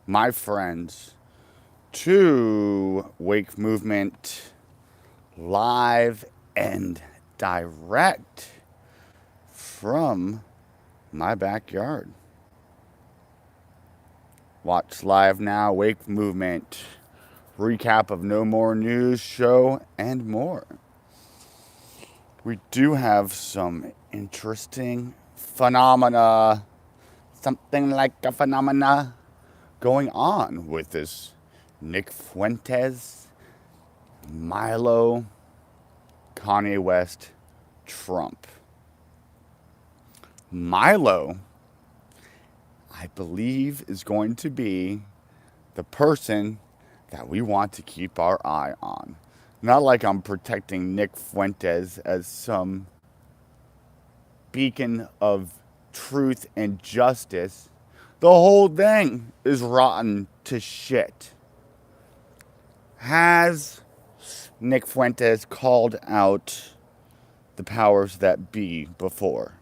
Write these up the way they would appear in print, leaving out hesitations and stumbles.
my friends, to Wake Movement live and direct from my backyard. Watch live now, Wake Movement, recap of No More News show, and more. We do have some interesting phenomena, something like a phenomena going on with this Nick Fuentes, Milo, Kanye West, Trump. Milo, I believe, is going to be the person that we want to keep our eye on. Not like I'm protecting Nick Fuentes as some beacon of truth and justice. The whole thing is rotten to shit. Has Nick Fuentes called out the powers that be before?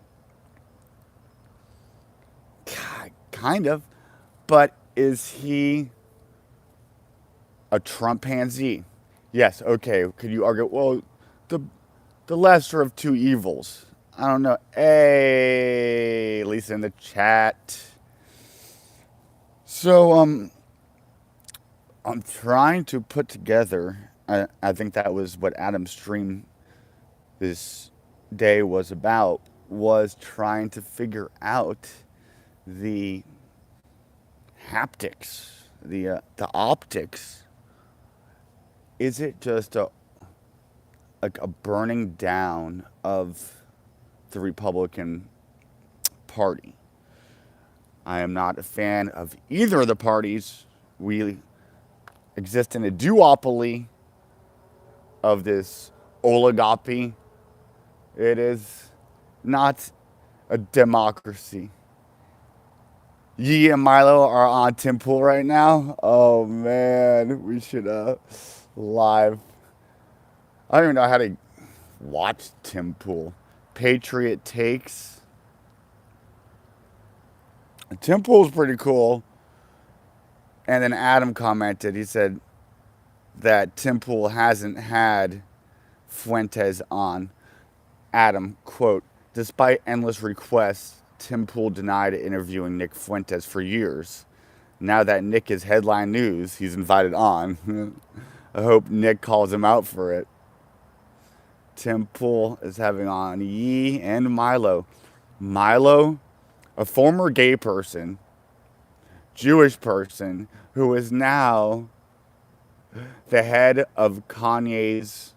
Kind of. But is he a Trump pansy? Yes, okay. Could you argue, well, the, the lesser of two evils? I don't know. Hey, Lisa in the chat. So, I'm trying to put together, I think that was what Adam's stream this day was about, was trying to figure out the haptics, the optics. Is it just like a burning down of the Republican Party? I am not a fan of either of the parties. We exist in a duopoly of this oligarchy. It is not a democracy. Yee and Milo are on Tim Pool right now. Oh man, we should live. I don't even know how to watch Tim Pool. Patriot Takes. Tim Pool's pretty cool. And then Adam commented, he said that Tim Pool hasn't had Fuentes on. Adam, quote, despite endless requests, Tim Pool denied interviewing Nick Fuentes for years. Now that Nick is headline news, he's invited on. I hope Nick calls him out for it. Tim Pool is having on Yee and Milo. Milo, a former gay person, Jewish person, who is now the head of Kanye's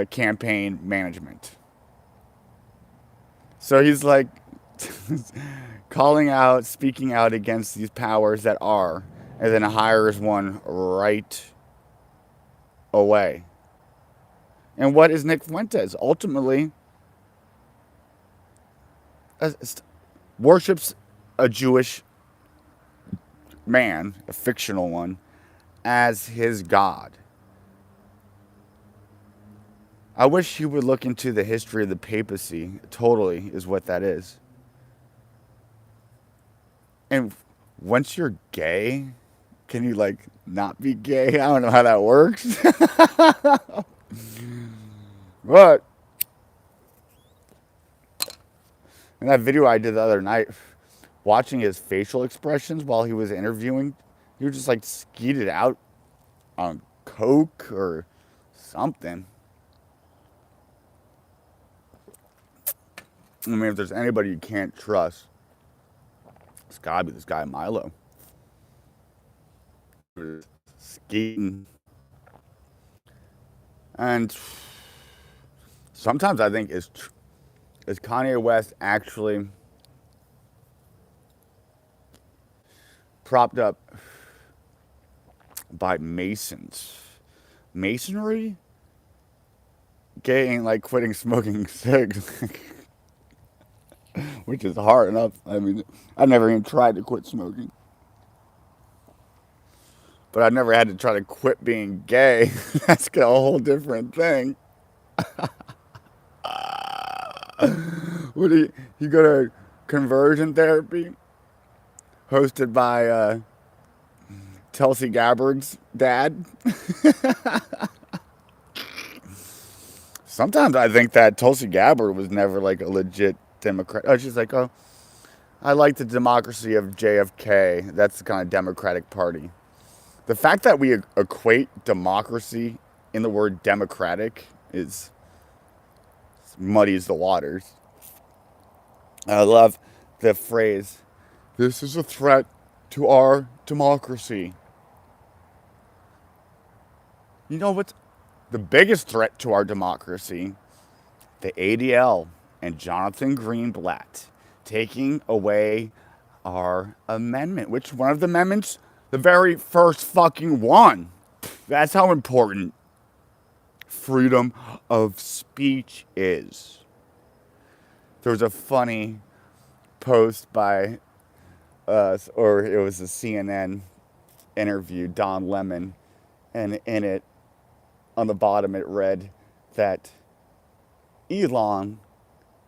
campaign management. So he's like calling out, speaking out against these powers that are, and then hires one right away. And what is Nick Fuentes? Ultimately, worships a Jewish man, a fictional one, as his God. I wish he would look into the history of the papacy. Totally is what that is. And once you're gay, can you like not be gay? I don't know how that works. But in that video I did the other night, watching his facial expressions while he was interviewing, he was just like skeeted out on coke or something. I mean, if there's anybody you can't trust, it's gotta be this guy Milo. Skating. And sometimes I think, is Kanye West actually propped up by Masons? Masonry? Gay ain't like quitting smoking cigs. Which is hard enough. I mean, I never even tried to quit smoking. But I never had to try to quit being gay. That's a whole different thing. What do you go to conversion therapy? Hosted by Tulsi Gabbard's dad. Sometimes I think that Tulsi Gabbard was never like a legit Democrat. Oh, she's like, oh, I like the democracy of JFK. That's the kind of Democratic Party. The fact that we equate democracy in the word democratic is muddies the waters. I love the phrase, this is a threat to our democracy. You know what's the biggest threat to our democracy? The ADL and Jonathan Greenblatt taking away our amendment. Which one of the amendments? The very first fucking one. That's how important freedom of speech is. There was a funny post by or it was a CNN interview, Don Lemon, and in it, on the bottom, it read that Elon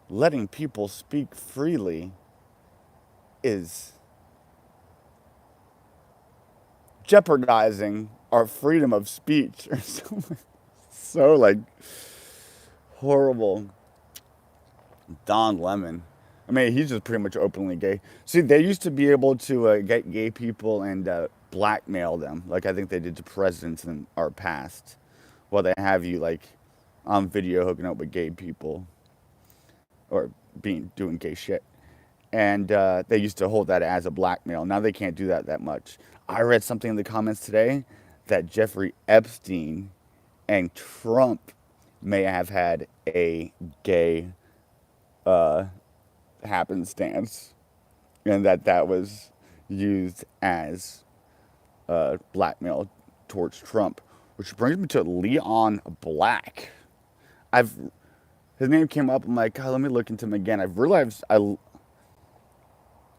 letting people speak freely is jeopardizing our freedom of speech or something. So like horrible. Don Lemon. I mean, he's just pretty much openly gay. See, they used to be able to get gay people and blackmail them, like I think they did to presidents in our past. Well, they have you like on video hooking up with gay people or doing gay shit, and they used to hold that as a blackmail. Now they can't do that much. I read something in the comments today that Jeffrey Epstein and Trump may have had a gay happenstance, and that was used as blackmail towards Trump, which brings me to Leon Black. His name came up. I'm like, God, let me look into him again. I've realized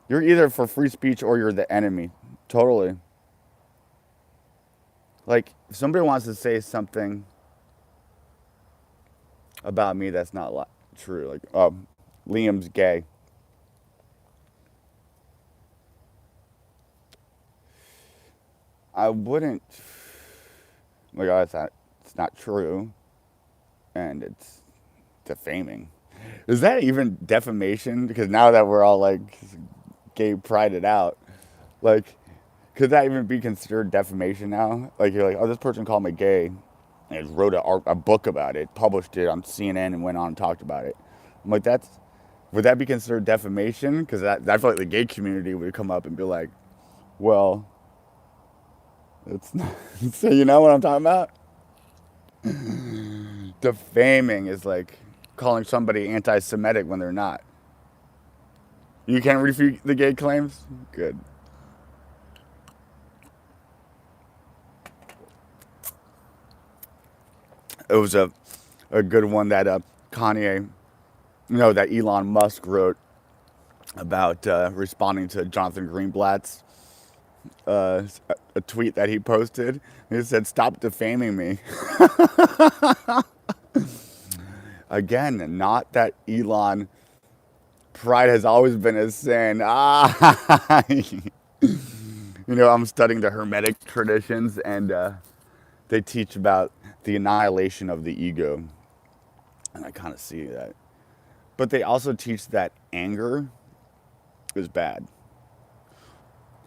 you're either for free speech or you're the enemy. Totally. Like, if somebody wants to say something about me that's not true, like, oh, Liam's gay. I wouldn't. Oh my God, it's not true, and it's defaming. Is that even defamation? Because now that we're all like gay prided out, like, could that even be considered defamation now? Like, you're like, oh, this person called me gay and wrote a book about it, published it on CNN, and went on and talked about it. I'm like, would that be considered defamation? Because I feel like the gay community would come up and be like, well, it's not. So you know what I'm talking about? Defaming is like calling somebody anti-Semitic when they're not. You can't refute the gay claims? Good. It was a good one that that Elon Musk wrote about responding to Jonathan Greenblatt's a tweet that he posted. He said, "Stop defaming me." Again, not that Elon pride has always been a sin. I'm studying the Hermetic traditions, and they teach about the annihilation of the ego, and I kind of see that. But they also teach that anger is bad.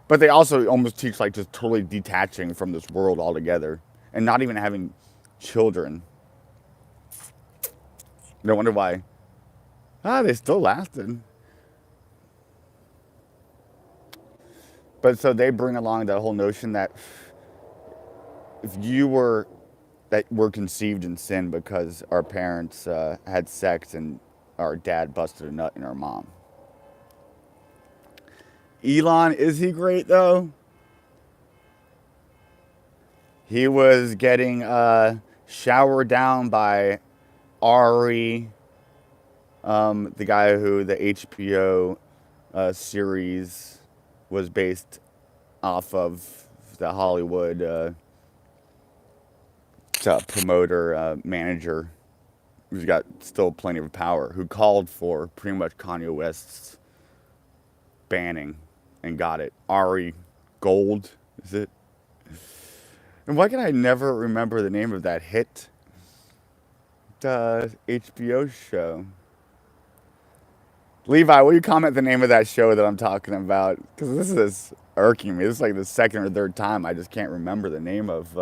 But they also almost teach like just totally detaching from this world altogether and not even having children. No wonder why. They still lasted. But so they bring along that whole notion that if we're conceived in sin because our parents had sex and our dad busted a nut in our mom. Elon, is he great though? He was getting showered down by Ari, the guy who the HBO series was based off of, the Hollywood promoter, manager, who's got still plenty of power, who called for pretty much Kanye West's banning and got it. Ari Gold, is it? And why can I never remember the name of that hit HBO show? Levi, will you comment the name of that show that I'm talking about? Because this is irking me. This is like the second or third time I just can't remember the name of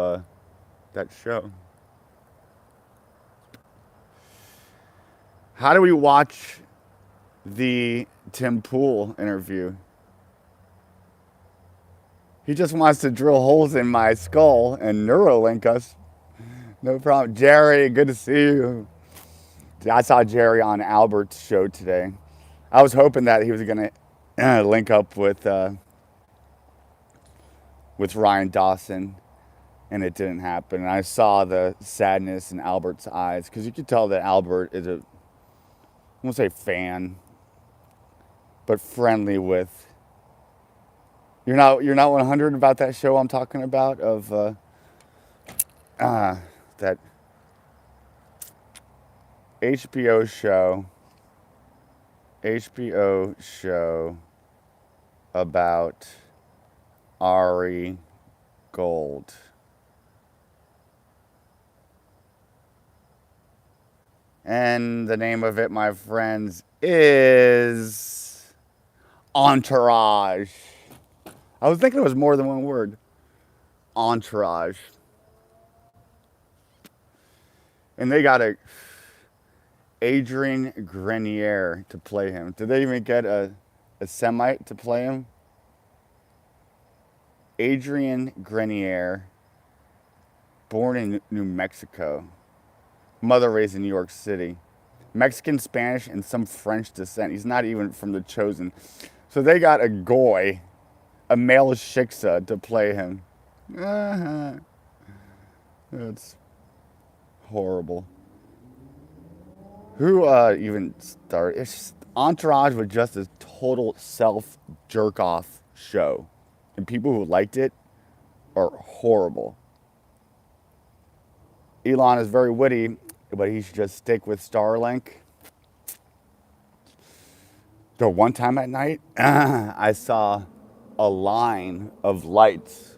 that show. How do we watch the Tim Pool interview? He just wants to drill holes in my skull and Neuralink us. No problem. Jerry, good to see you. I saw Jerry on Albert's show today. I was hoping that he was going to link up with Ryan Dawson, and it didn't happen. And I saw the sadness in Albert's eyes, because you could tell that Albert is I won't say fan, but friendly with. You're not 100 about that show I'm talking about of that HBO show about Ari Gold. And the name of it, my friends, is Entourage. I was thinking it was more than one word. Entourage. And they got Adrian Grenier to play him. Did they even get a Semite to play him? Adrian Grenier, born in New Mexico. Mother raised in New York City. Mexican, Spanish, and some French descent. He's not even from the Chosen. So they got a Goy, a male Shiksa, to play him. That's horrible. Who even started? It's just, Entourage was just a total self jerk off show, and people who liked it are horrible. Elon is very witty, but he should just stick with Starlink. So one time at night, I saw a line of lights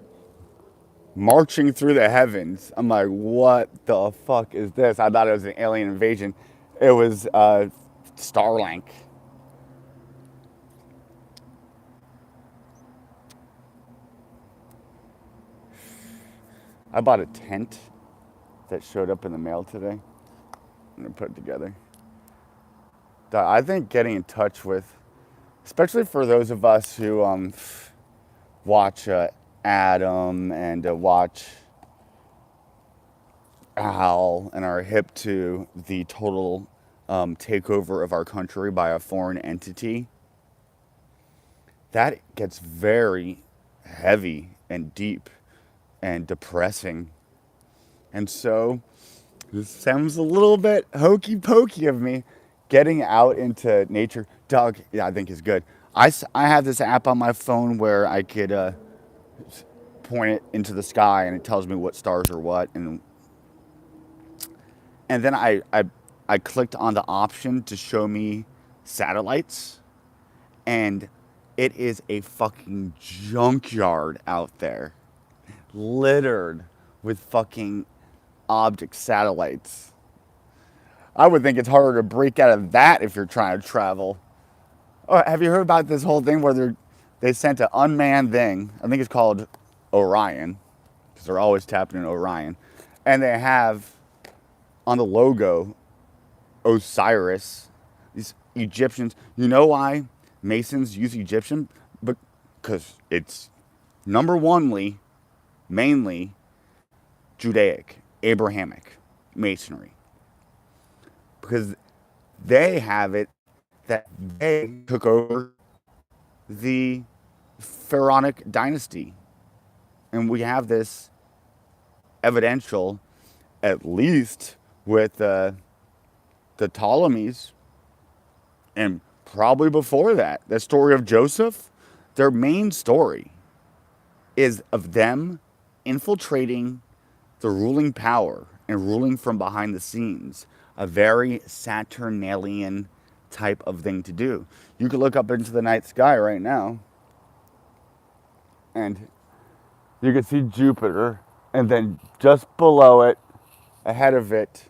marching through the heavens. I'm like, what the fuck is this? I thought it was an alien invasion. It was Starlink. I bought a tent that showed up in the mail today. I'm gonna put it together. I think getting in touch with, especially for those of us who watch Adam and watch Al and are hip to the total takeover of our country by a foreign entity, that gets very heavy and deep and depressing. And so this sounds a little bit hokey pokey of me getting out into nature. Doug, yeah, I think is good. I have this app on my phone where I could point it into the sky and it tells me what stars are what. And then I clicked on the option to show me satellites. And it is a fucking junkyard out there, littered with fucking object satellites. I would think it's harder to break out of that if you're trying to travel. Oh, have you heard about this whole thing where they sent an unmanned thing? I think it's called Orion, because they're always tapping in Orion. And they have on the logo Osiris, these Egyptians. You know why Masons use Egyptian? Because it's mainly Judaic, Abrahamic Masonry. Because they have it that they took over the pharaonic dynasty. And we have this evidential, at least with the Ptolemies, and probably before that, the story of Joseph, their main story is of them infiltrating the ruling power and ruling from behind the scenes. A very Saturnalian type of thing to do. You could look up into the night sky right now, and You can see Jupiter, and then just below it, ahead of it,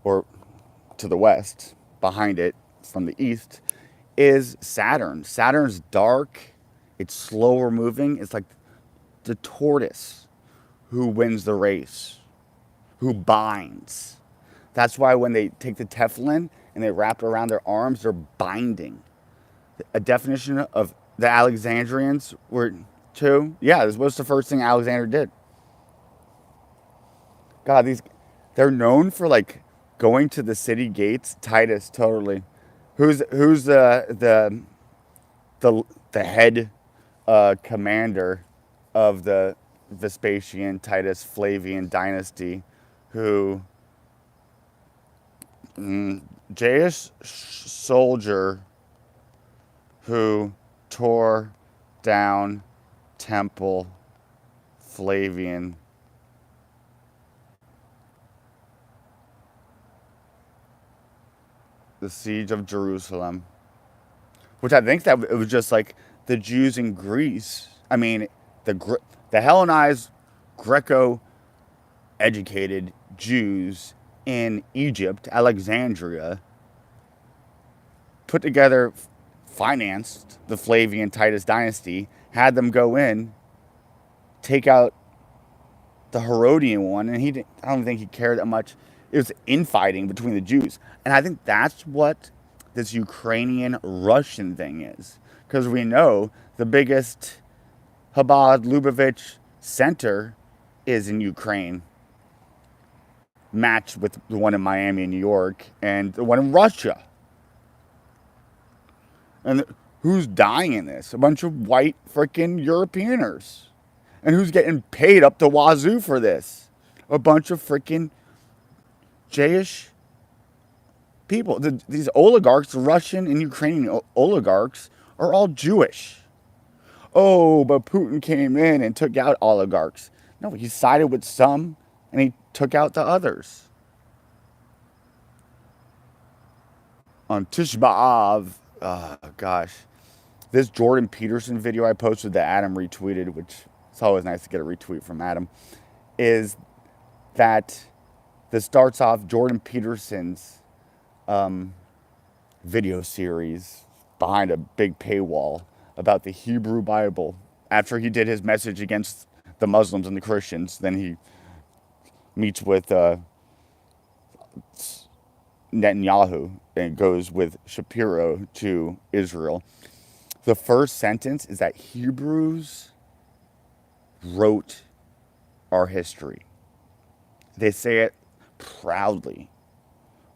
or to the west, behind it from the east, is Saturn. Saturn's dark, it's slower moving. It's like the tortoise who wins the race, who binds. That's why when they take the Teflon and they wrap it around their arms, they're binding. A definition of the Alexandrians were too. Yeah, this was the first thing Alexander did. God, they're known for like going to the city gates. Titus, totally. Who's the head commander of the Vespasian, Titus, Flavian dynasty, who Jewish soldier who tore down temple Flavian. The siege of Jerusalem, which I think that it was just like the Jews in Greece. I mean, the Hellenized, Greco-educated Jews in Egypt, Alexandria, put together, financed the Flavian Titus dynasty, had them go in, take out the Herodian one, and I don't think he cared that much. It was infighting between the Jews. And I think that's what this Ukrainian-Russian thing is. Because we know the biggest Chabad Lubavitch center is in Ukraine, matched with the one in Miami and New York, and the one in Russia. And who's dying in this? A bunch of white freaking Europeaners. And who's getting paid up the wazoo for this? A bunch of freaking Jewish people. These oligarchs, Russian and Ukrainian oligarchs, are all Jewish. Oh, but Putin came in and took out oligarchs. No, he sided with some and he took out the others. On Tish B'Av, oh gosh, this Jordan Peterson video I posted that Adam retweeted, which it's always nice to get a retweet from Adam, is that this starts off Jordan Peterson's video series behind a big paywall about the Hebrew Bible. After he did his message against the Muslims and the Christians, then he meets with Netanyahu and goes with Shapiro to Israel. The first sentence is that Hebrews wrote our history. They say it proudly,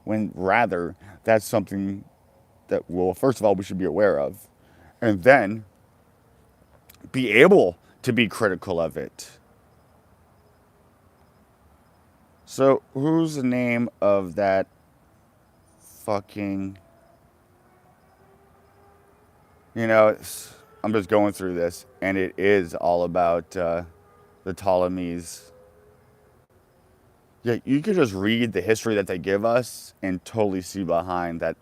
when rather that's something that, well, first of all, we should be aware of, and then be able to be critical of it. So, who's the name of that fucking... I'm just going through this, and it is all about the Ptolemies. Yeah, you could just read the history that they give us and totally see behind that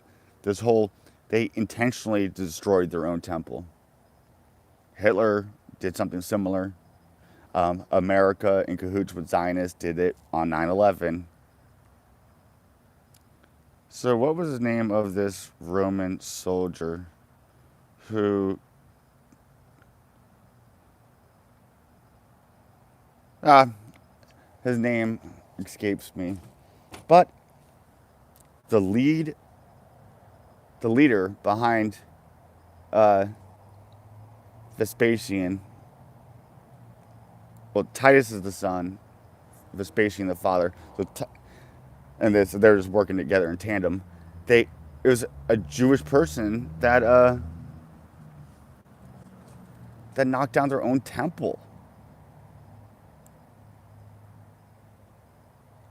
they intentionally destroyed their own temple. Hitler did something similar. America, in cahoots with Zionists, did it on 9/11. So what was the name of this Roman soldier who... his name escapes me. But the leader behind Vespasian, well, Titus is the son, Vespasian the father, and they're just working together in tandem. It was a Jewish person that knocked down their own temple.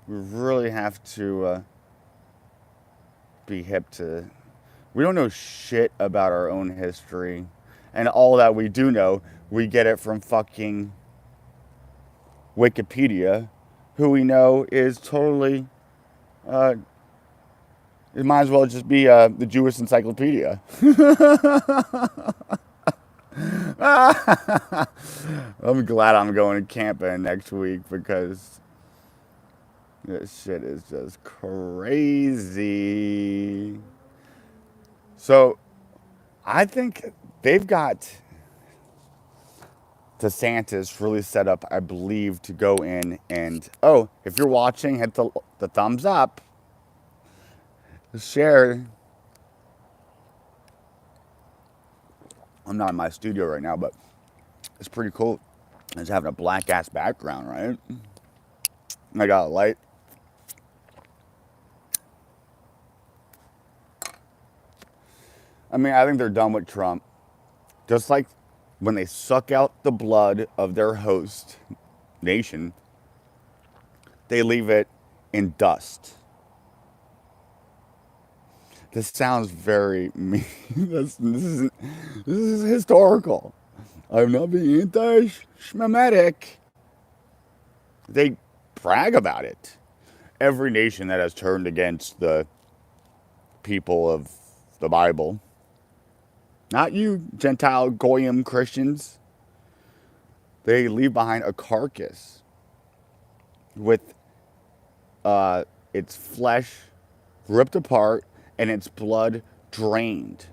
We really have to be hip to... We don't know shit about our own history. And all that we do know, we get it from fucking Wikipedia, who we know is totally... it might as well just be the Jewish encyclopedia. I'm glad I'm going to camping next week because this shit is just crazy. So I think they've got DeSantis really set up, I believe, to go in and, oh, if you're watching, hit the thumbs up, share. I'm not in my studio right now, but it's pretty cool. It's having a black ass background, right? I got a light. I mean, I think they're done with Trump. Just like when they suck out the blood of their host nation, they leave it in dust. This sounds very mean. This is historical. I'm not being anti-Shemitic. They brag about it. Every nation that has turned against the people of the Bible, not you Gentile Goyim Christians, they leave behind a carcass with its flesh ripped apart and its blood drained.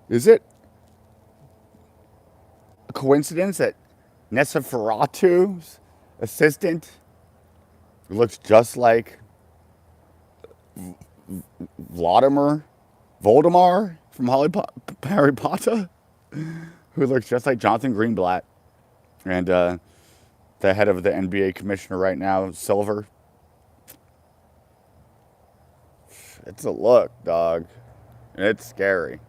Is it a coincidence that Nefertitu's assistant looks just like Vladimir Voldemort from Harry Potter, who looks just like Jonathan Greenblatt, and the head of the NBA commissioner right now, Silver? It's a look, dog. And it's scary.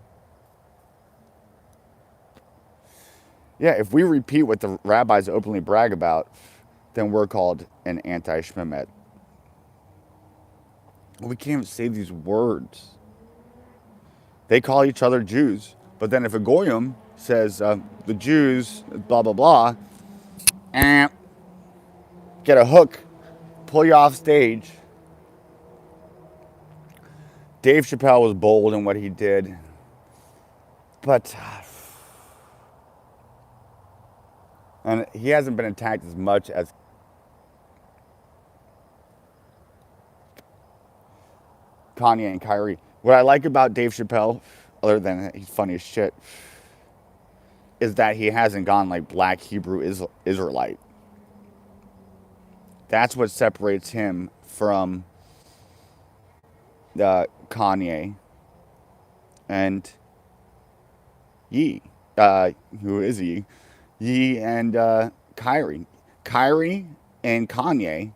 Yeah, if we repeat what the rabbis openly brag about, then we're called an anti-Shemitic. We can't even say these words. They call each other Jews. But then if a Goyim says the Jews, blah, blah, blah, get a hook, pull you off stage. Dave Chappelle was bold in what he did. But and he hasn't been attacked as much as Kanye and Kyrie. What I like about Dave Chappelle, other than he's funny as shit, is that he hasn't gone like black Hebrew Israelite. That's what separates him from Kanye and Ye. Who is he? Ye and Kyrie. Kyrie and Kanye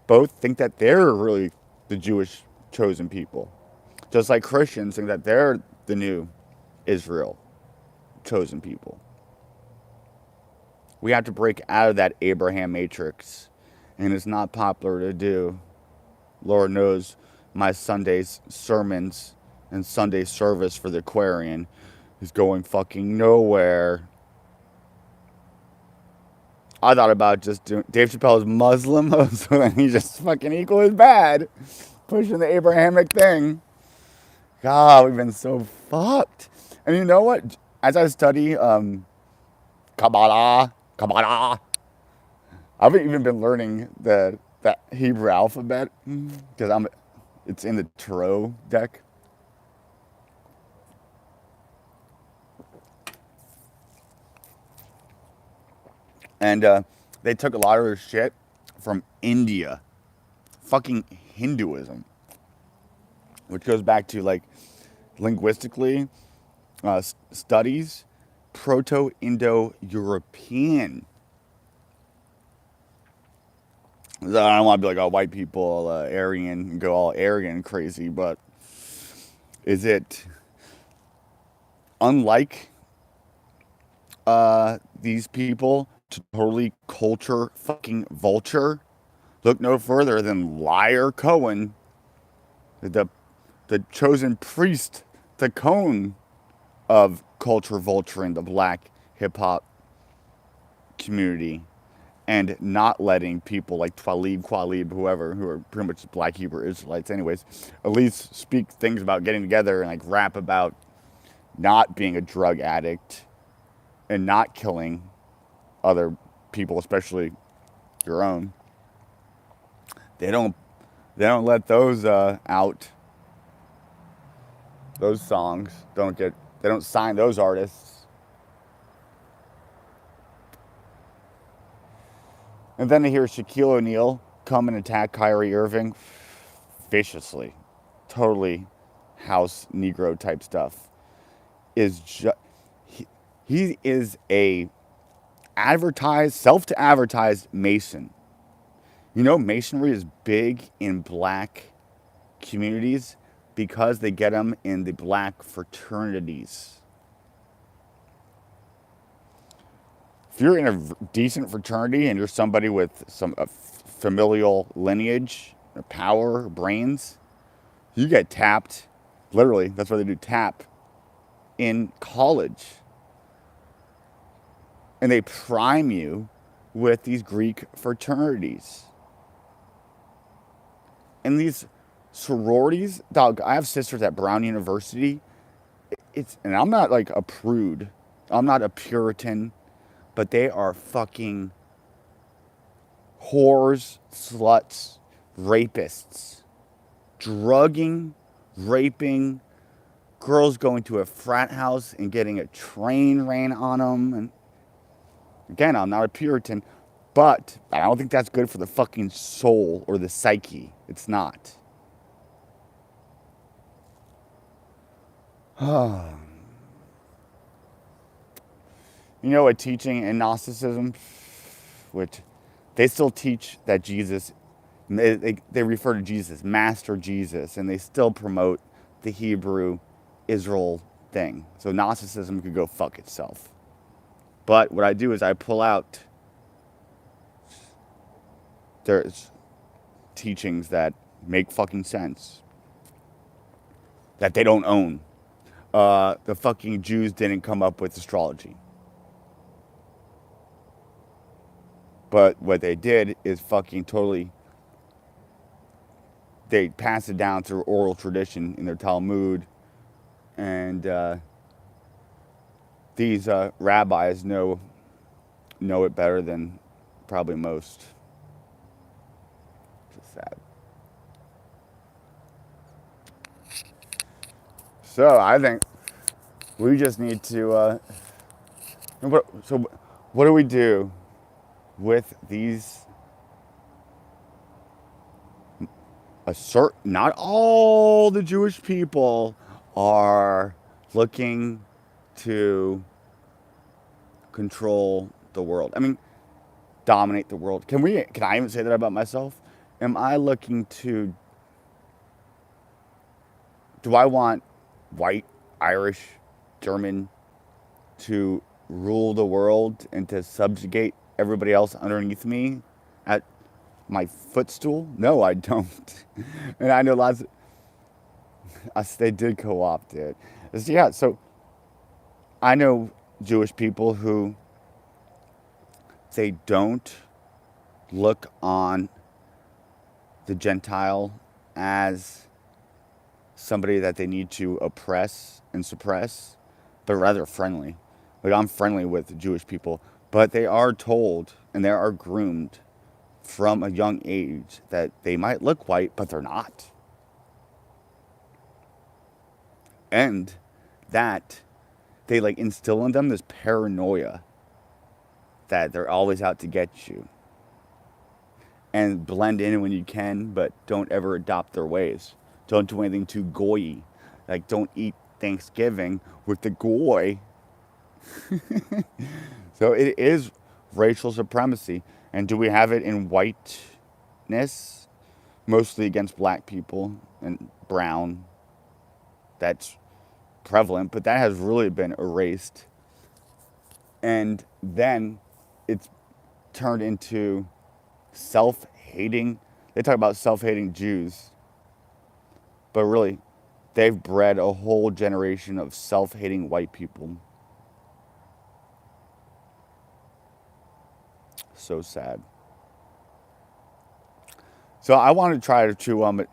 both think that they're really the Jewish chosen people. Just like Christians think that they're the new Israel chosen people. We have to break out of that Abraham matrix. And it's not popular to do. Lord knows my Sunday's sermons and Sunday service for the Aquarian is going fucking nowhere. I thought about just doing Dave Chappelle's Muslim, so then he just fucking equal as bad. Pushing the Abrahamic thing. God, we've been so fucked. And you know what? As I study Kabbalah, I've even been learning that Hebrew alphabet because it's in the tarot deck. And they took a lot of their shit from India. Fucking Hinduism. Which goes back to, like, linguistically, studies, Proto-Indo-European. I don't want to be like, oh, white people, Aryan, go all Aryan crazy, but is it unlike these people to totally culture fucking vulture? Look no further than Liar Cohen, the chosen priest, the cone of culture vulturing the black hip hop community and not letting people like Qualib, whoever, who are pretty much black Hebrew Israelites anyways, at least speak things about getting together and like rap about not being a drug addict and not killing other people, especially your own. They don't let those out. Those songs they don't sign those artists. And then to hear Shaquille O'Neal come and attack Kyrie Irving viciously, totally house Negro type stuff, is just he is a self-to-advertised Mason. You know, Masonry is big in black communities because they get them in the black fraternities. If you're in a decent fraternity and you're somebody with some familial lineage, power, brains, you get tapped. Literally, that's what they do, tap in college. And they prime you with these Greek fraternities. And these sororities, dog, I have sisters at Brown University. And I'm not like a prude. I'm not a Puritan, but they are fucking whores, sluts, rapists, drugging, raping, girls going to a frat house and getting a train ran on them. And again, I'm not a Puritan, but I don't think that's good for the fucking soul or the psyche. It's not. You know, a teaching in Gnosticism, which they still teach that Jesus, they refer to Jesus, Master Jesus, and they still promote the Hebrew Israel thing. So Gnosticism could go fuck itself. But what I do is I pull out there's teachings that make fucking sense, that they don't own. The fucking Jews didn't come up with astrology. But what they did is fucking totally, they passed it down through oral tradition in their Talmud. And these rabbis know it better than probably most. It's sad. So I think we just need to. So what do we do with these? Not all the Jewish people are looking to control the world. I mean, dominate the world. Can I even say that about myself? Am I looking to, do I want white, Irish, German to rule the world and to subjugate everybody else underneath me at my footstool? No, I don't. And I know lots of, they did co-opt it. Yeah, so I know Jewish people who, they don't look on the Gentile as somebody that they need to oppress and suppress, but rather friendly. Like, I'm friendly with Jewish people, but they are told and they are groomed from a young age that they might look white, but they're not. And that they like instill in them this paranoia that they're always out to get you. And blend in when you can, but don't ever adopt their ways. Don't do anything too goy. Like, don't eat Thanksgiving with the goy. So it is racial supremacy. And do we have it in whiteness? Mostly against black people and brown. That's prevalent, but that has really been erased. And then it's turned into self-hating. They talk about self-hating Jews. But really, they've bred a whole generation of self-hating white people. So sad. So I want to try to,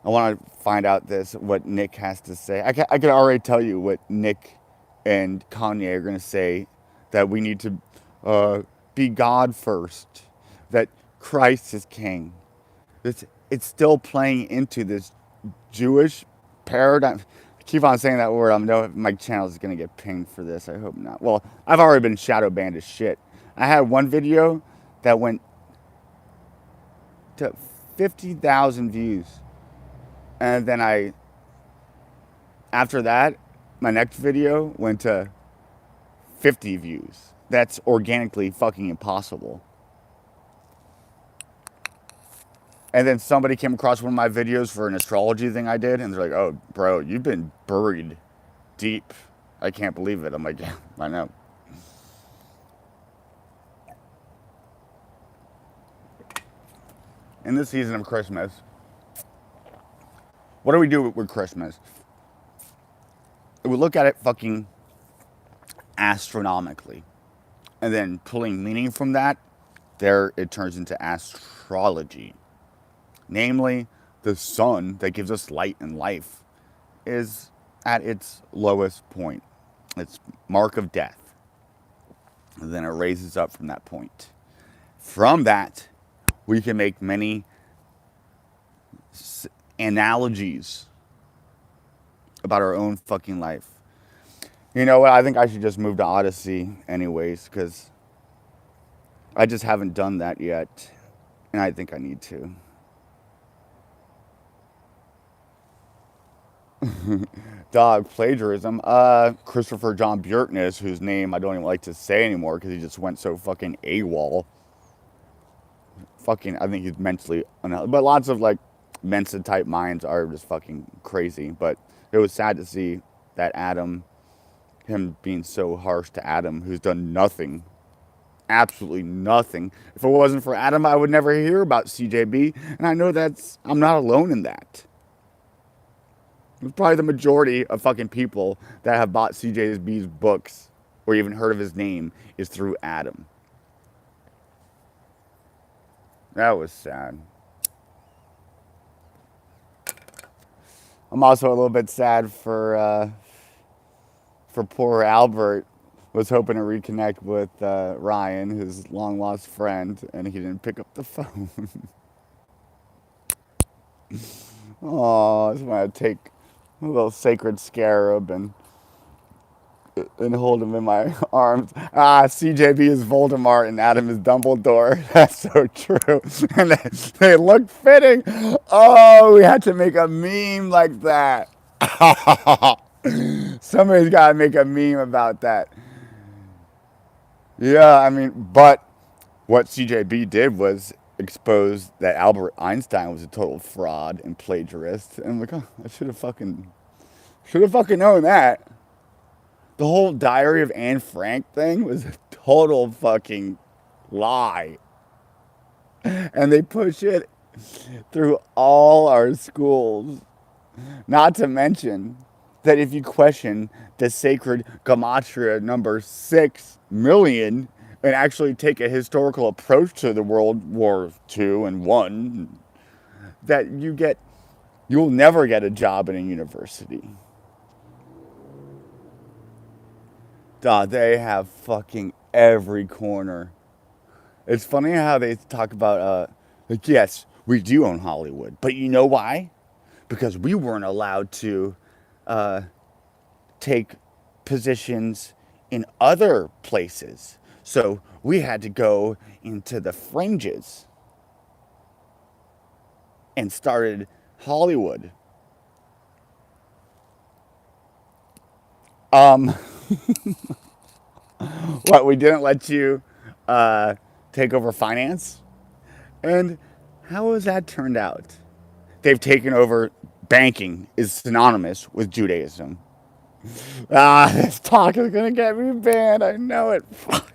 I want to find out what Nick has to say. I can already tell you what Nick and Kanye are going to say, that we need to be God first, that Christ is king. It's still playing into this Jewish paradigm. I keep on saying that word. I know my channel is going to get pinged for this. I hope not. Well, I've already been shadow banned as shit. I had one video that went to 50,000 views. And then after that, my next video went to 50 views. That's organically fucking impossible. And then somebody came across one of my videos for an astrology thing I did, and they're like, "Oh, bro, you've been buried deep. I can't believe it." I'm like, "Yeah, I know." In the season of Christmas, what do we do with Christmas? We look at it fucking astronomically. And then pulling meaning from that, there it turns into astrology. Namely, the sun that gives us light and life is at its lowest point, its mark of death. And then it raises up from that point. From that, we can make many analogies about our own fucking life. You know what? I think I should just move to Odyssey anyways, because I just haven't done that yet. And I think I need to. Dog, plagiarism. Christopher John Bjertness, whose name I don't even like to say anymore because he just went so fucking AWOL. Fucking, I think he's mentally unhealthy. But lots of like Mensa type minds are just fucking crazy. But it was sad to see that him being so harsh to Adam, who's done nothing. Absolutely nothing. If it wasn't for Adam, I would never hear about CJB. And I know I'm not alone in that. Probably the majority of fucking people that have bought CJB's books or even heard of his name is through Adam. That was sad. I'm also a little bit sad for poor Albert. Was hoping to reconnect with Ryan, his long lost friend, and he didn't pick up the phone. Oh, I just want to take a little sacred scarab and hold him in my arms. CJB is Voldemort and Adam is Dumbledore. That's so true. And they look fitting. Oh, we had to make a meme like that. Somebody's got to make a meme about that. Yeah, I mean, but what CJB did was expose that Albert Einstein was a total fraud and plagiarist. And I'm like, oh, I should have fucking known that. The whole Diary of Anne Frank thing was a total fucking lie. And they push it through all our schools. Not to mention that if you question the sacred gematria number 6 million and actually take a historical approach to the World War II and One, that you'll never get a job in a university. They have fucking every corner. It's funny how they talk about, like, yes, we do own Hollywood, but you know why? Because we weren't allowed to take positions in other places. So we had to go into the fringes and started Hollywood. What, we didn't let you take over finance? And how has that turned out? They've taken over banking is synonymous with Judaism. This talk is gonna get me banned. I know it. Fuck.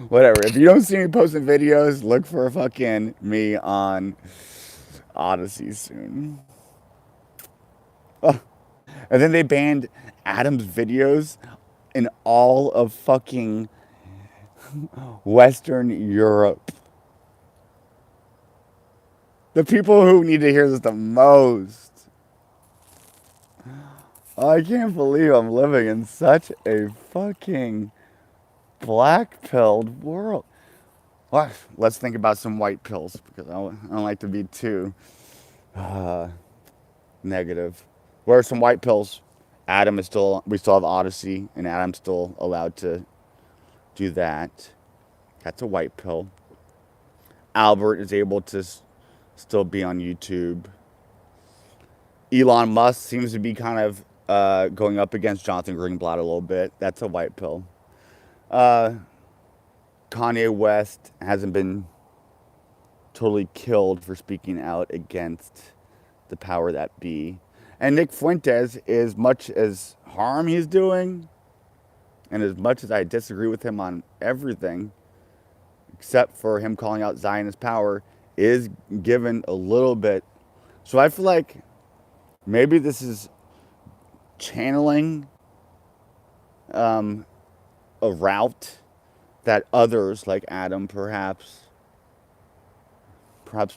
Whatever. If you don't see me posting videos, look for fucking me on Odyssey soon. Oh. And then they banned Adam's videos in all of fucking Western Europe. The people who need to hear this the most. I can't believe I'm living in such a fucking black-pilled world. Well, let's think about some white pills because I don't like to be too negative. Where are some white pills? Adam is still, we still have Odyssey, and Adam's still allowed to do that. That's a white pill. Albert is able to still be on YouTube. Elon Musk seems to be kind of going up against Jonathan Greenblatt a little bit. That's a white pill. Kanye West hasn't been totally killed for speaking out against the power that be. And Nick Fuentes, as much as harm he's doing, and as much as I disagree with him on everything, except for him calling out Zionist power, is given a little bit. So I feel like maybe this is channeling a route that others, like Adam, perhaps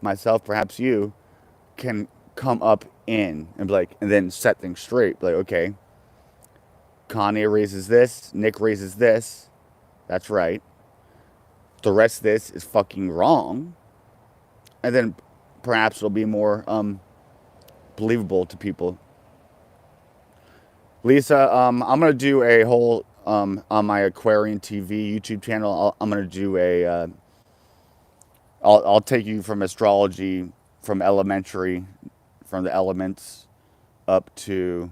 myself, perhaps you, can come up in and be like, and then set things straight. Be like, okay, Kanye raises this, Nick raises this. That's right. The rest of this is fucking wrong. And then perhaps it'll be more believable to people. Lisa, I'm gonna do a whole on my Aquarian TV YouTube channel. I'm gonna do a. I'll take you from astrology, from elementary, from the elements, up to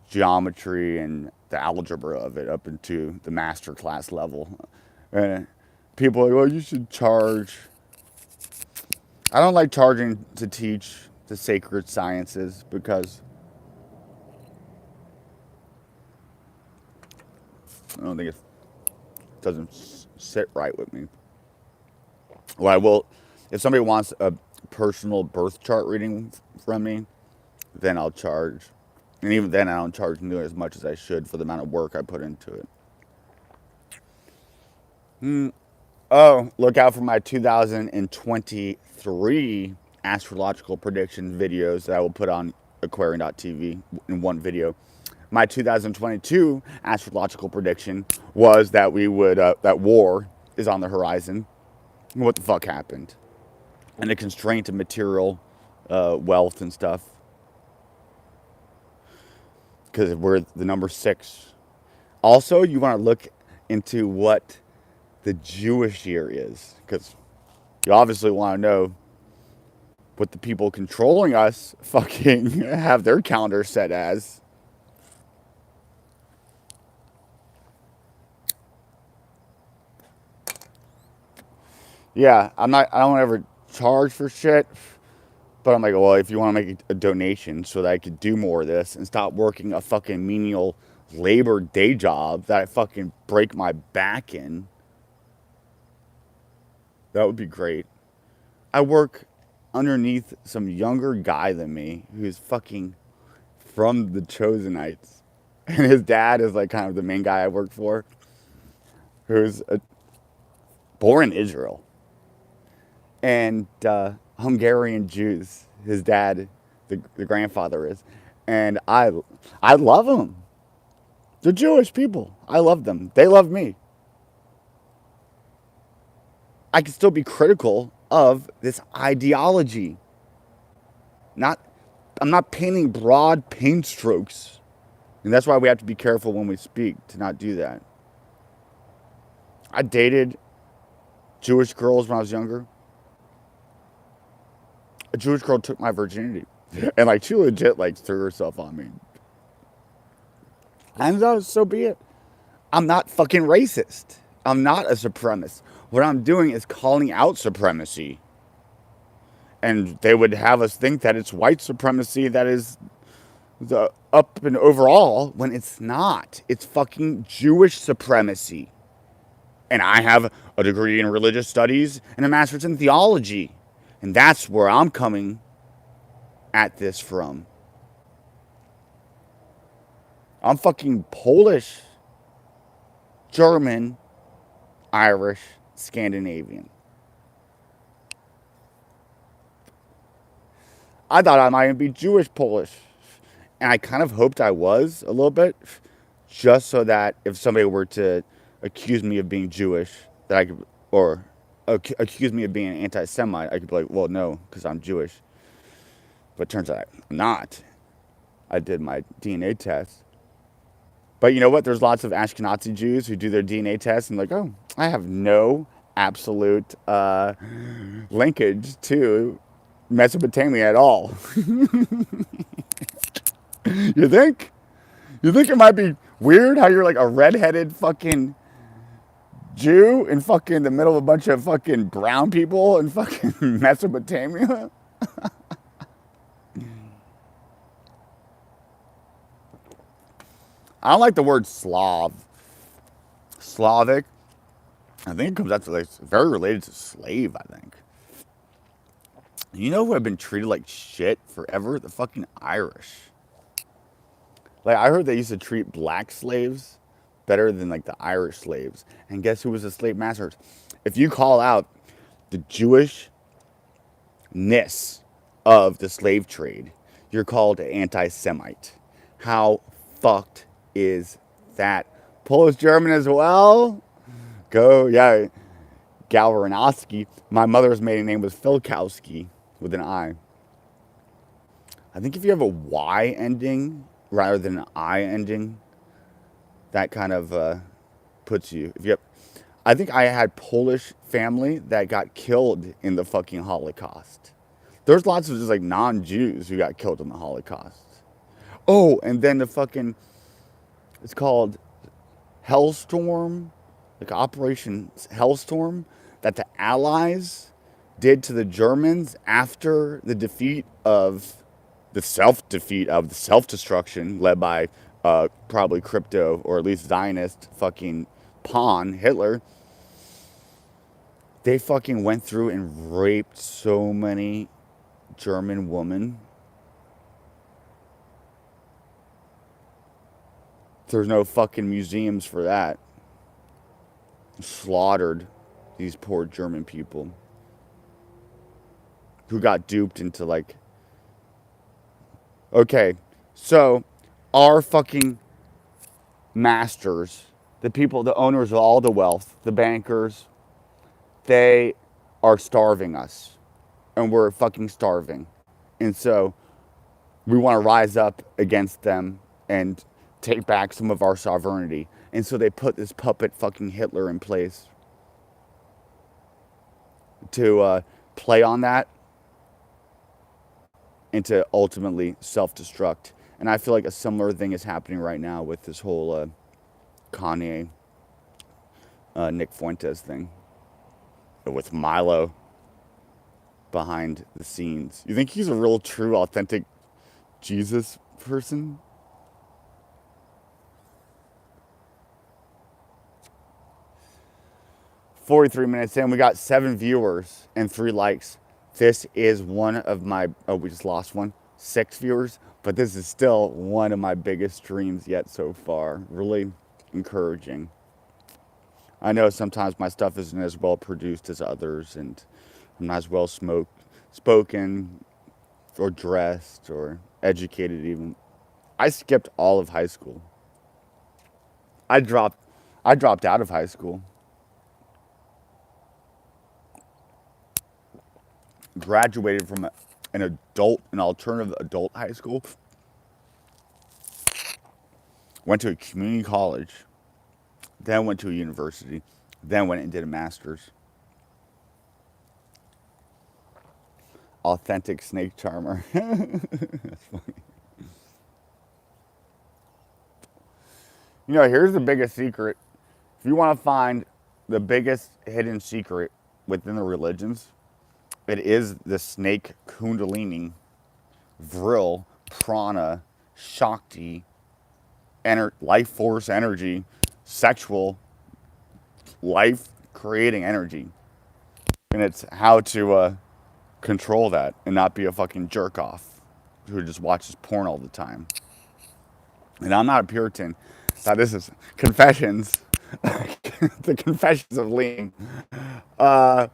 geometry and the algebra of it, up into the master class level. And people are like, well, you should charge. I don't like charging to teach the sacred sciences because I don't think it doesn't sit right with me. Well, I will, if somebody wants a personal birth chart reading from me, then I'll charge. And even then, I don't charge nearly as much as I should for the amount of work I put into it. Oh, look out for my 2023 astrological prediction videos that I will put on Aquarian.tv in one video. My 2022 astrological prediction was that that war is on the horizon. What the fuck happened? And the constraint of material wealth and stuff. Because we're the number 6. Also, you want to look into what the Jewish year is. Because you obviously want to know what the people controlling us fucking have their calendar set as. Yeah, I don't ever charge for shit. But I'm like, well, if you want to make a donation so that I could do more of this and stop working a fucking menial labor day job that I fucking break my back in, that would be great. I work underneath some younger guy than me who's fucking from the Chosenites. And his dad is like kind of the main guy I work for, who's born in Israel. And Hungarian Jews. His dad, the grandfather is. And I love them. They're Jewish people. I love them. They love me. I can still be critical of this ideology. I'm not painting broad paint strokes. And that's why we have to be careful when we speak to not do that. I dated Jewish girls when I was younger. A Jewish girl took my virginity. And like she legit like threw herself on me. And so be it. I'm not fucking racist. I'm not a supremacist. What I'm doing is calling out supremacy. And they would have us think that it's white supremacy that is the up and overall when it's not. It's fucking Jewish supremacy. And I have a degree in religious studies and a master's in theology. And that's where I'm coming at this from. I'm fucking Polish, German, Irish, Scandinavian. I thought I might be Jewish Polish. And I kind of hoped I was a little bit, just so that if somebody were to accuse me of being Jewish, that I could, or accuse me of being an anti Semite, I could be like, well, no, because I'm Jewish. But it turns out I'm not. I did my DNA test. But you know what? There's lots of Ashkenazi Jews who do their DNA test and like, oh, I have no absolute linkage to Mesopotamia at all. You think? You think it might be weird how you're like a redheaded fucking Jew in fucking the middle of a bunch of fucking brown people in fucking Mesopotamia? I don't like the word Slav. Slavic. I think it comes out to like very related to slave, I think. You know who have been treated like shit forever? The fucking Irish. Like I heard they used to treat black slaves better than like the Irish slaves. And guess who was the slave masters? If you call out the Jewishness of the slave trade, you're called an anti-Semite. How fucked is that? Polish German as well? Go, yeah. Gawronowski. My mother's maiden name was Filkowski with an I. I think if you have a Y ending rather than an I ending, that kind of puts you. If you have, I think I had Polish family that got killed in the fucking Holocaust. There's lots of just like non-Jews who got killed in the Holocaust. Oh, and then the fucking, it's called Hellstorm, like Operation Hellstorm, that the Allies did to the Germans after the defeat of the self-defeat of the self-destruction led by probably crypto or at least Zionist fucking pawn Hitler. They fucking went through and raped so many German women. There's no fucking museums for that. Slaughtered these poor German people who got duped into like, okay, so our fucking masters, the people, the owners of all the wealth, the bankers, they are starving us and we're fucking starving. And so we want to rise up against them and take back some of our sovereignty. And so they put this puppet fucking Hitler in place to play on that and to ultimately self-destruct. And I feel like a similar thing is happening right now with this whole Kanye, Nick Fuentes thing. With Milo behind the scenes. You think he's a real, true, authentic Jesus person? $43 in, we got 7 viewers and 3 likes. This is one of my, oh, we just lost one. 6 viewers, but this is still one of my biggest streams yet so far. Really encouraging. I know sometimes my stuff isn't as well produced as others, and I'm not as well spoken or dressed or educated even. I skipped all of high school. I dropped out of high school. Graduated from an alternative adult high school. Went to a community college. Then went to a university. Then went and did a master's. Authentic snake charmer. That's funny. You know, here's the biggest secret. If you want to find the biggest hidden secret within the religions, it is the snake kundalini, vril, prana, shakti, life force energy, sexual, life creating energy. And it's how to control that and not be a fucking jerk off who just watches porn all the time. And I'm not a Puritan. Now this is Confessions. The Confessions of Liam. I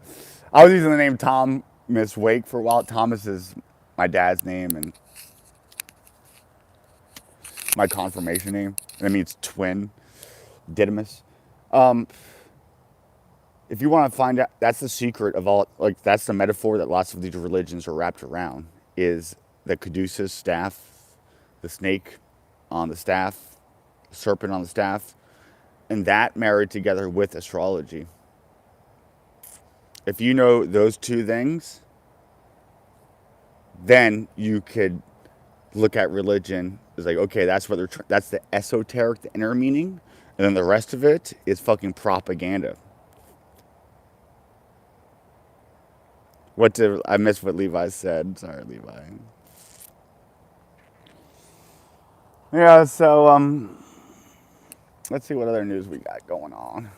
was using the name Thomas Wake for a while. Thomas is my dad's name and my confirmation name. That means twin, Didymus. Um, if you want to find out, that's the secret of all. Like that's the metaphor that lots of these religions are wrapped around. Is the caduceus staff, the snake on the staff, the serpent on the staff, and that married together with astrology. If you know those two things, then you could look at religion as like, okay, that's what that's the esoteric, the inner meaning, and then the rest of it is fucking propaganda. I missed what Levi said. Sorry, Levi. Yeah, so let's see what other news we got going on.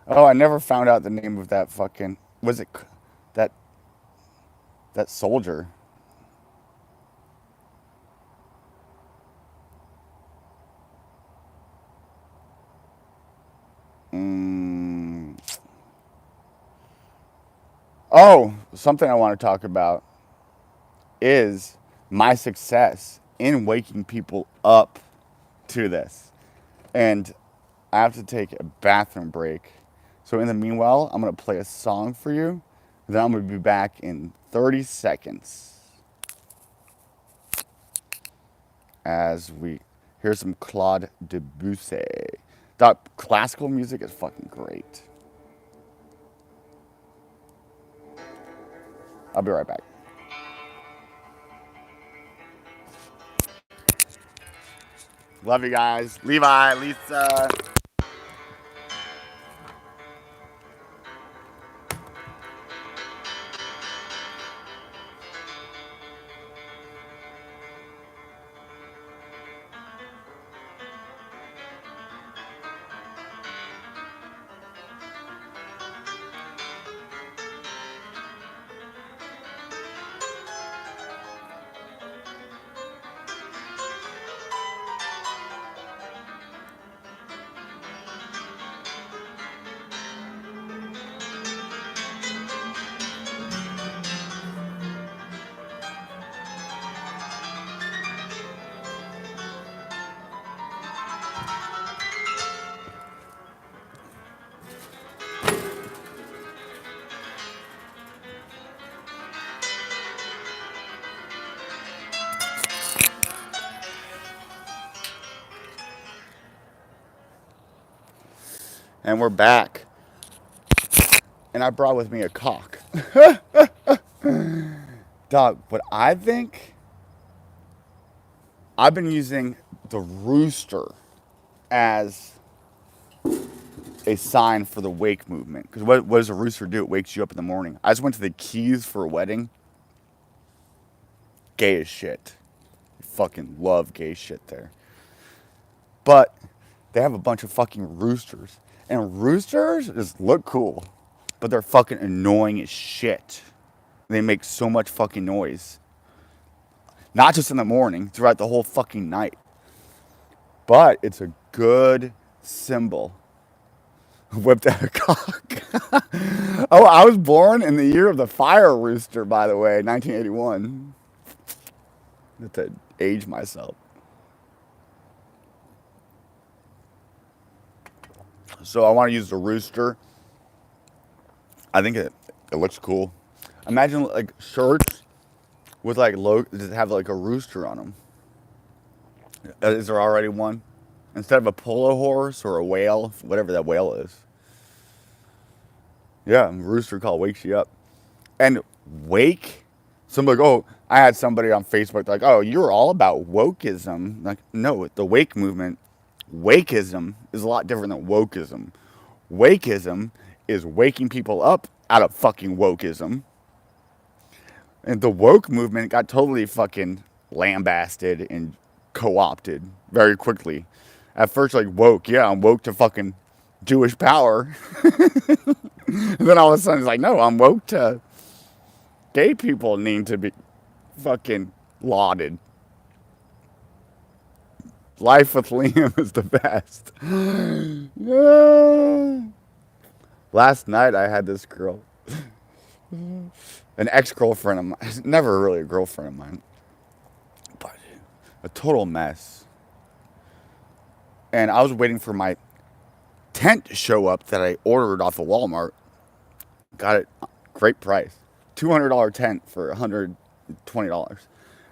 Oh, I never found out the name of that fucking, was it that that soldier? Mm. Oh, something I want to talk about is my success in waking people up to this. And I have to take a bathroom break. So in the meanwhile, I'm going to play a song for you. Then I'm going to be back in 30 seconds. As we hear some Claude Debussy. That classical music is fucking great. I'll be right back. Love you guys. Levi, Lisa. And we're back. And I brought with me a cock. Dog, what I think, I've been using the rooster as a sign for the wake movement. Because what does a rooster do? It wakes you up in the morning. I just went to the Keys for a wedding. Gay as shit. I fucking love gay shit there. But they have a bunch of fucking roosters. And roosters just look cool. But they're fucking annoying as shit. They make so much fucking noise. Not just in the morning, throughout the whole fucking night. But it's a good symbol. Whipped out a cock. Oh, I was born in the year of the fire rooster, by the way, 1981. I have to age myself. So I want to use the rooster. I think it looks cool. Imagine like shirts with like just have like a rooster on them. Is there already one? Instead of a polo horse or a whale, whatever that whale is. Yeah, rooster call wakes you up. And wake, somebody like, oh, I had somebody on Facebook like, oh, you're all about wokeism. Like, no, the wake movement, wakeism is a lot different than wokeism. Wakeism is waking people up out of fucking wokeism. And the woke movement got totally fucking lambasted and co-opted very quickly. At first, like, woke, yeah, I'm woke to fucking Jewish power. And then all of a sudden it's like, no, I'm woke to gay people need to be fucking lauded. Life with Liam is the best. Yeah. Last night I had this girl. An ex-girlfriend of mine, never really a girlfriend of mine, but a total mess. And I was waiting for my tent to show up that I ordered off of Walmart. Got it, great price. $200 tent for $120.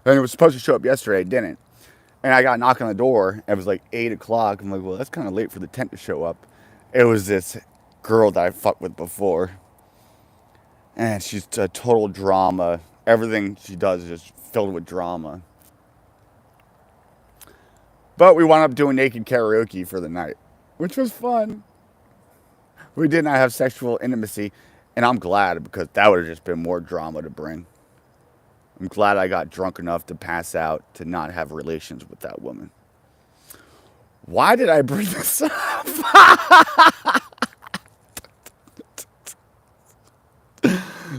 And it was supposed to show up yesterday, it didn't. And I got a knock on the door. It was like 8 o'clock. I'm like, well, that's kind of late for the tent to show up. It was this girl that I fucked with before. And she's a total drama. Everything she does is just filled with drama. But we wound up doing naked karaoke for the night, which was fun. We did not have sexual intimacy. And I'm glad, because that would have just been more drama to bring. I'm glad I got drunk enough to pass out to not have relations with that woman. Why did I bring this up?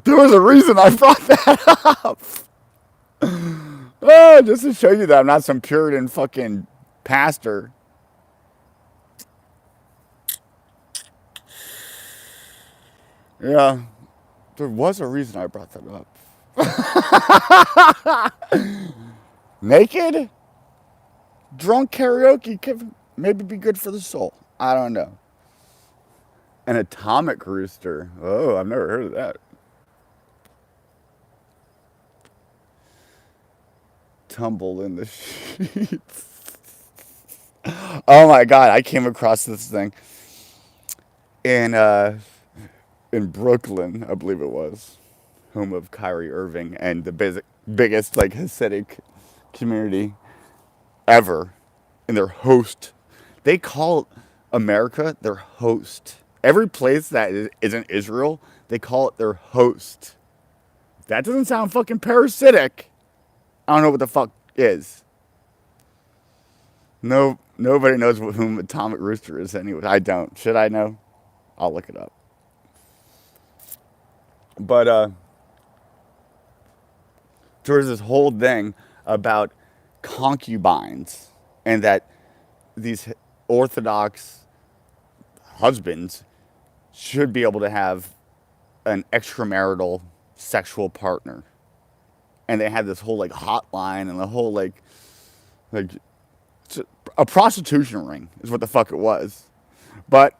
There was a reason I brought that up. Oh, just to show you that I'm not some Puritan fucking pastor. Yeah, there was a reason I brought that up. Naked? Drunk karaoke could maybe be good for the soul. I don't know. An atomic rooster. Oh, I've never heard of that. Tumble in the sheets. Oh my god, I came across this thing in Brooklyn, I believe it was, home of Kyrie Irving and the biggest like Hasidic community ever. And their host, they call America their host. Every place that isn't Israel, they call it their host. That doesn't sound fucking parasitic. I don't know what the fuck is. No, nobody knows whom Atomic Rooster is anyway. I don't. Should I know? I'll look it up. But there was this whole thing about concubines and that these Orthodox husbands should be able to have an extramarital sexual partner. And they had this whole like hotline and the whole like a prostitution ring is what the fuck it was. But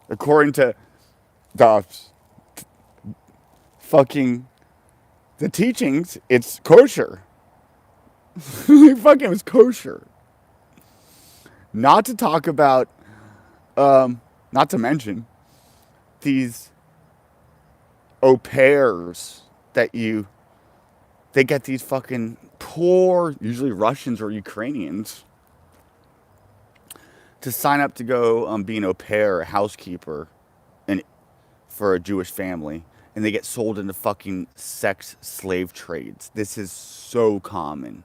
according to the the teachings, it's kosher. Fucking it was kosher. Not to talk about, not to mention these au pairs that they get these fucking poor, usually Russians or Ukrainians, to sign up to go be an au pair, a housekeeper, for a Jewish family. And they get sold into fucking sex slave trades. This is so common.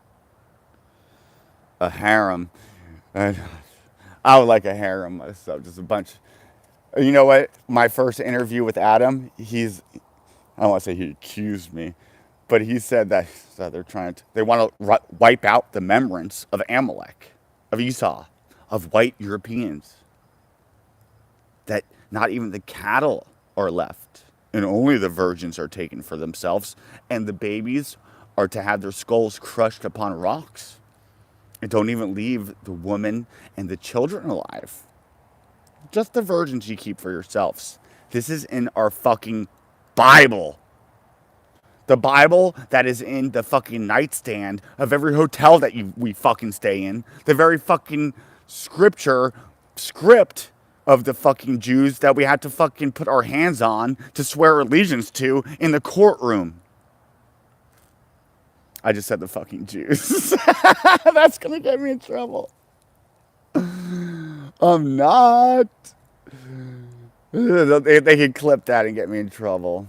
A harem. And I would like a harem myself. Just a bunch. You know what? My first interview with Adam, I don't want to say he accused me, but he said that they want to wipe out the remembrance of Amalek, of Esau, of white Europeans. That not even the cattle are left, and only the virgins are taken for themselves, and the babies are to have their skulls crushed upon rocks. And don't even leave the woman and the children alive. Just the virgins you keep for yourselves. This is in our fucking Bible. The Bible that is in the fucking nightstand of every hotel that we fucking stay in. The very fucking script of the fucking Jews that we had to fucking put our hands on to swear allegiance to in the courtroom. I just said the fucking Jews. That's gonna get me in trouble. I'm not. They could clip that and get me in trouble.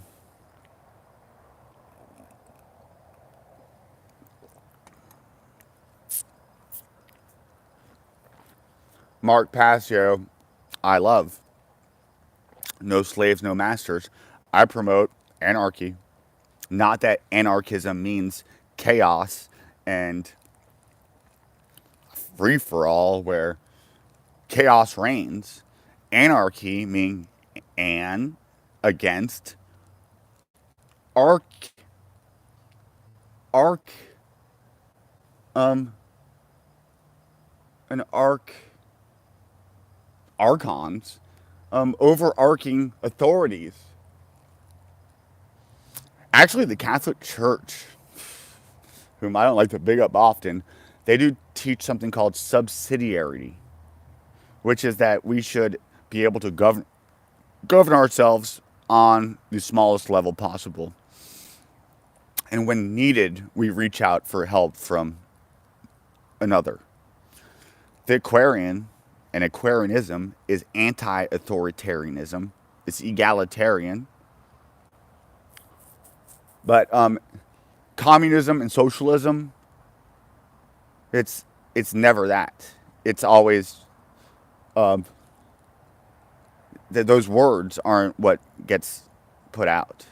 Mark Passio, I love. No slaves, no masters. I promote anarchy. Not that anarchism means chaos and free for all where chaos reigns. Anarchy meaning against arc, arc, um, an archons, overarching authorities. Actually, the Catholic Church, whom I don't like to big up often, they do teach something called subsidiarity, which is that we should be able to govern ourselves on the smallest level possible. And when needed, we reach out for help from another. The Aquarian and Aquarianism is anti-authoritarianism. It's egalitarian. But communism and socialism, it's never that. It's always those words aren't what gets put out.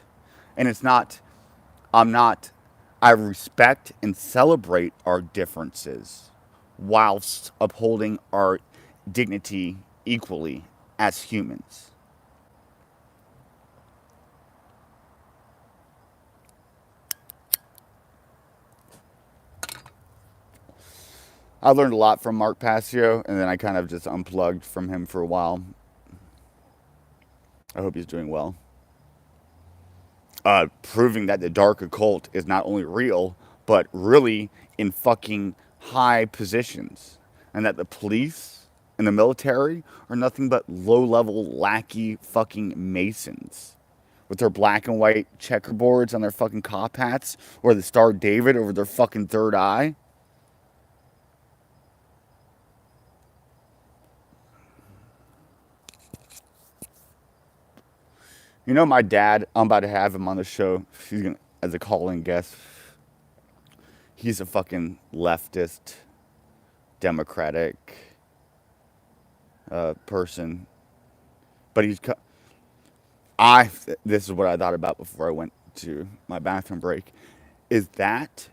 And it's not, I respect and celebrate our differences whilst upholding our dignity equally as humans. I learned a lot from Mark Passio, and then I kind of just unplugged from him for a while. I hope he's doing well. Proving that the dark occult is not only real, but really in fucking high positions. And that the police and the military are nothing but low-level, lackey fucking masons. With their black and white checkerboards on their fucking cop hats, or the Star of David over their fucking third eye. You know, my dad, I'm about to have him on the show. He's gonna, as a call-in guest. He's a fucking leftist, democratic person. But this is what I thought about before I went to my bathroom break, is that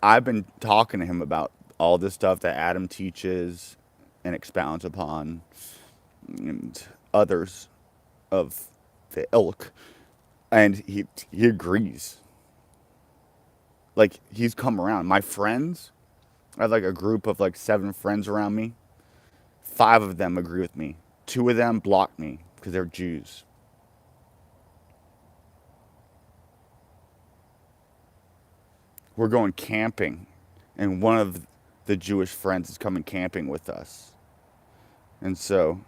I've been talking to him about all this stuff that Adam teaches and expounds upon, and others of the ilk, and he agrees. Like, he's come around. My friends, I have like a group of like 7 friends around me. 5 of them agree with me. 2 of them block me because they're Jews. We're going camping, and one of the Jewish friends is coming camping with us. And so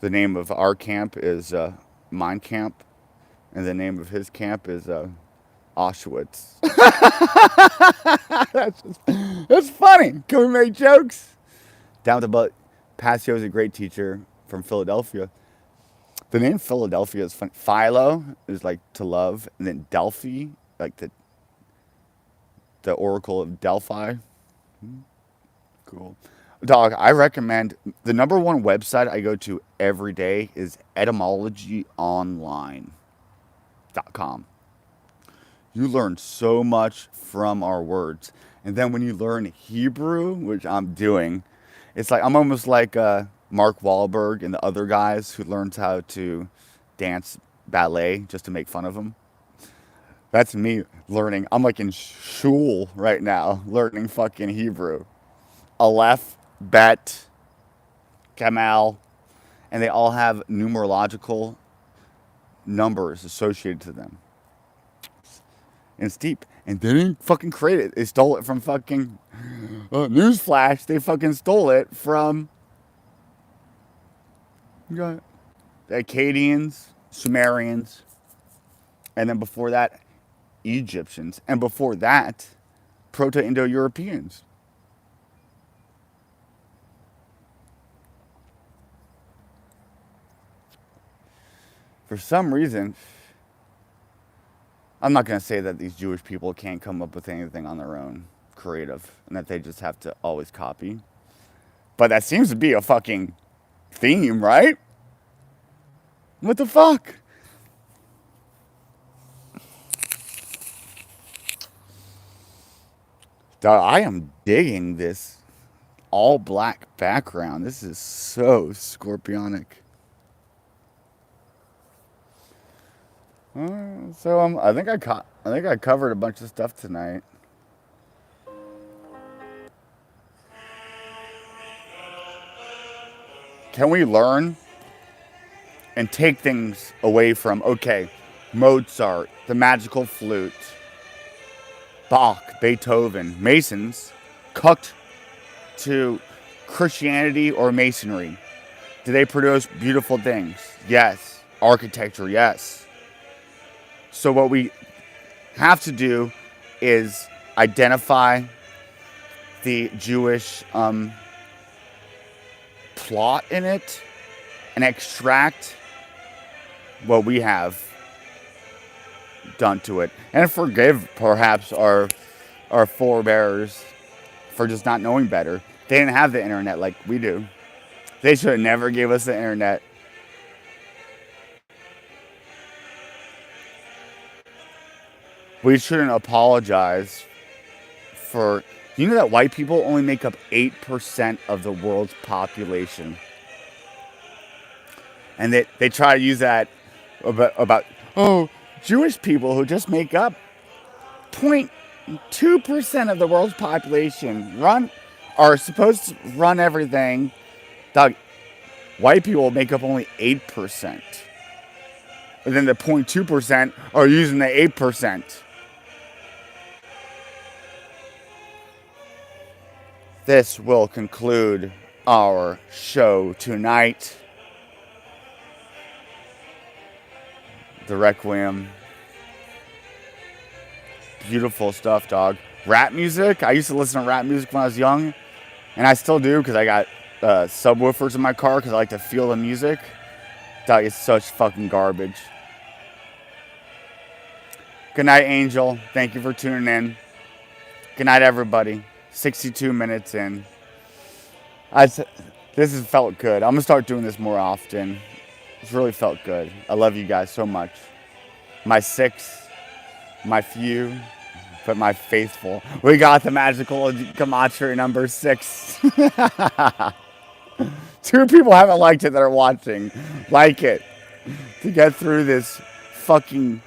the name of our camp is Mein Camp, and the name of his camp is Auschwitz. That's funny. Can we make jokes? Down with the butt. Passio is a great teacher from Philadelphia. The name Philadelphia is funny. Philo is like to love, and then Delphi, like the Oracle of Delphi. Cool. Dog, I recommend, the number one website I go to every day is etymologyonline.com. You learn so much from our words. And then when you learn Hebrew, which I'm doing, it's like I'm almost like Mark Wahlberg and the other guys who learned how to dance ballet just to make fun of him. That's me learning. I'm like in shul right now, learning fucking Hebrew. Aleph, Bet, Kamal, and they all have numerological numbers associated to them. And it's deep. And they didn't fucking create it. They stole it from fucking newsflash. They fucking stole it from the Akkadians, Sumerians, and then before that, Egyptians, and before that, Proto-Indo-Europeans. For some reason, I'm not going to say that these Jewish people can't come up with anything on their own, creative, and that they just have to always copy. But that seems to be a fucking theme, right? What the fuck? I am digging this all black background. This is so scorpionic. So I think I covered a bunch of stuff tonight. Can we learn and take things away from, okay, Mozart, the magical flute, Bach, Beethoven, Masons, cooked to Christianity or Masonry? Do they produce beautiful things? Yes. Architecture, yes. So what we have to do is identify the Jewish plot in it and extract what we have done to it, and forgive perhaps our forebears for just not knowing better. They didn't have the internet like we do. They should have never gave us the internet. We shouldn't apologize for. You know that white people only make up 8% of the world's population, and they try to use that about Jewish people who just make up 0.2% of the world's population are supposed to run everything. Doug, white people make up only 8%. And then the 0.2% are using the 8%. This will conclude our show tonight. The Requiem. Beautiful stuff, dog. Rap music. I used to listen to rap music when I was young. And I still do because I got subwoofers in my car because I like to feel the music. Dog, it's such fucking garbage. Good night, Angel. Thank you for tuning in. Good night, everybody. 62 minutes in. This has felt good. I'm going to start doing this more often. It's really felt good. I love you guys so much. My 6, my few, but my faithful. We got the magical gematria number 6. 2 people haven't liked it that are watching. Like it. To get through this fucking...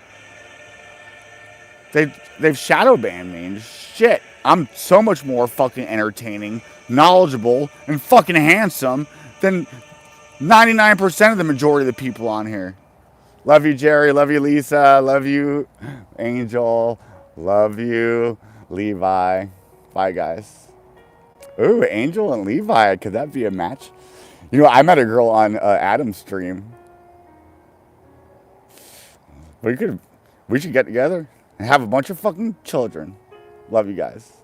They've shadow banned me and shit. I'm so much more fucking entertaining, knowledgeable, and fucking handsome than 99% of the majority of the people on here. Love you, Jerry. Love you, Lisa. Love you, Angel. Love you, Levi. Bye, guys. Ooh, Angel and Levi. Could that be a match? You know, I met a girl on Adam's stream. We should get together and have a bunch of fucking children. Love you guys.